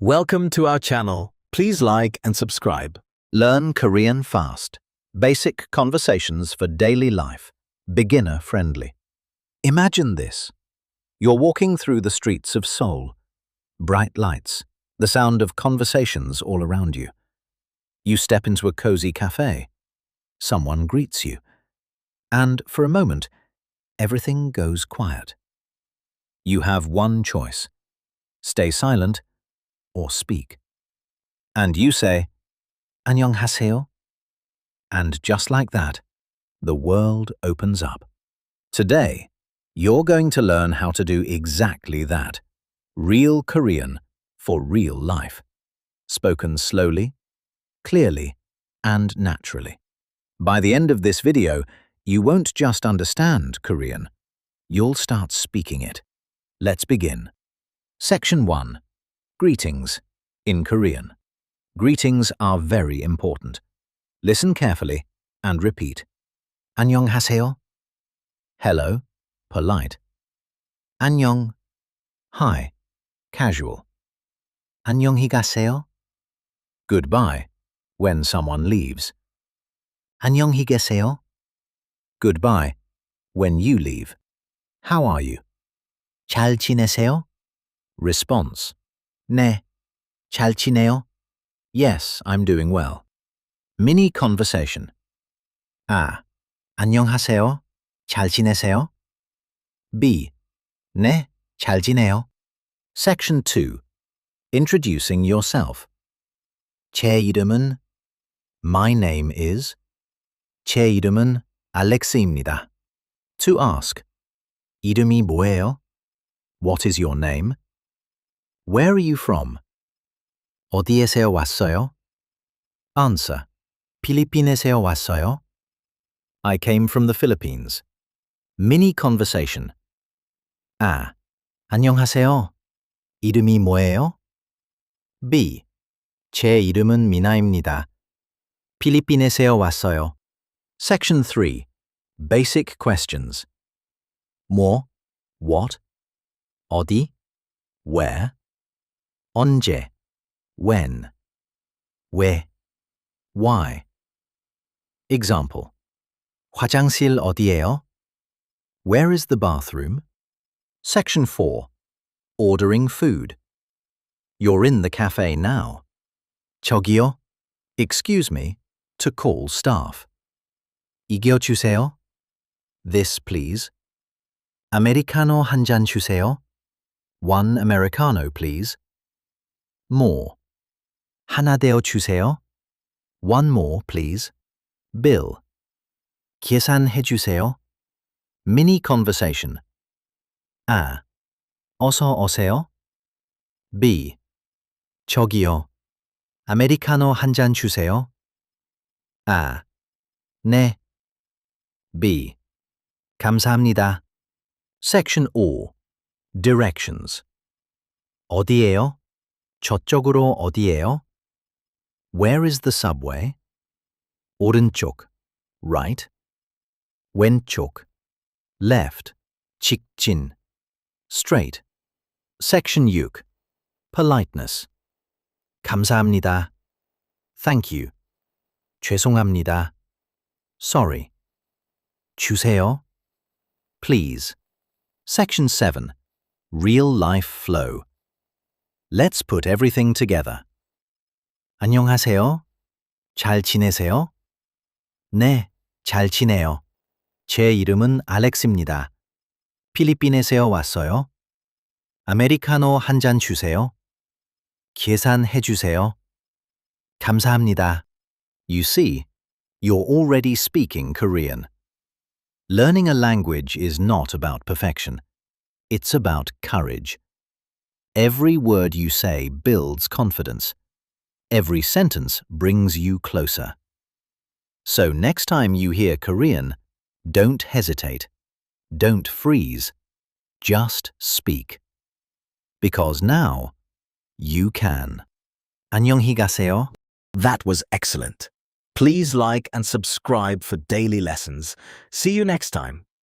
Welcome to our channel. Please like and subscribe. Learn Korean fast. Basic conversations for daily life. Beginner friendly. Imagine this. You're walking through the streets of Seoul. Bright lights, the sound of conversations all around you. You step into a cozy cafe. Someone greets you. And for a moment, everything goes quiet. You have one choice. Stay silent or speak. And you say, 안녕하세요. And just like that, the world opens up. Today, you're going to learn how to do exactly that. Real Korean for real life. Spoken slowly, clearly, and naturally. By the end of this video, you won't just understand Korean. You'll start speaking it. Let's begin. Section 1. Greetings in Korean. Greetings are very important. Listen carefully and repeat. 안녕하세요. Hello, polite. 안녕, hi, casual. 안녕히 가세요. Goodbye, when someone leaves. 안녕히 계세요. Goodbye, when you leave. How are you? 잘 지내세요? Response. 네, 잘 지내요. Yes, I'm doing well. Mini conversation. 안녕하세요. 잘 지내세요? B. 네, 잘 지내요. Section 2. Introducing yourself. 제 이름은 My name is. 제 이름은 알렉스입니다. To ask. 이름이 뭐예요? What is your name? Where are you from? 어디에서 왔어요? Answer. 필리핀에서 왔어요? I came from the Philippines. Mini conversation. 안녕하세요. 이름이 뭐예요? B. 제 이름은 미나입니다. 필리핀에서 왔어요. Section 3. Basic questions. 뭐, what, 어디, where, 언제, when, 왜, why. Example. 화장실 어디예요? Where is the bathroom? Section 4. Ordering food. You're in the cafe now. 저기요. Excuse me, to call staff. 이겨 주세요. This, please. 아메리카노 한 잔 주세요. One Americano, please. More. 하나 더 주세요. One more, please. Bill. 계산해 주세요. Mini conversation. 어서 오세요. B. 저기요. 아메리카노 한 잔 주세요. 네. B. 감사합니다. Section 4. Directions. 어디예요? 저쪽으로 어디예요? Where is the subway? 오른쪽, right. 왼쪽, left. 직진, straight. Section 6. Politeness. 감사합니다. Thank you. 죄송합니다. Sorry. 주세요. Please. Section 7. Real life flow. Let's put everything together. 안녕하세요. 잘 지내세요? 네, 잘 지내요. 제 이름은 알렉스입니다. 필리핀에서 왔어요. 아메리카노 한 잔 주세요. 계산해 주세요. 감사합니다. You see, you're already speaking Korean. Learning a language is not about perfection. It's about courage. Every word you say builds confidence. Every sentence brings you closer. So next time you hear Korean, don't hesitate. Don't freeze. Just speak. Because now, you can. 안녕히 가세요. That was excellent. Please like and subscribe for daily lessons. See you next time.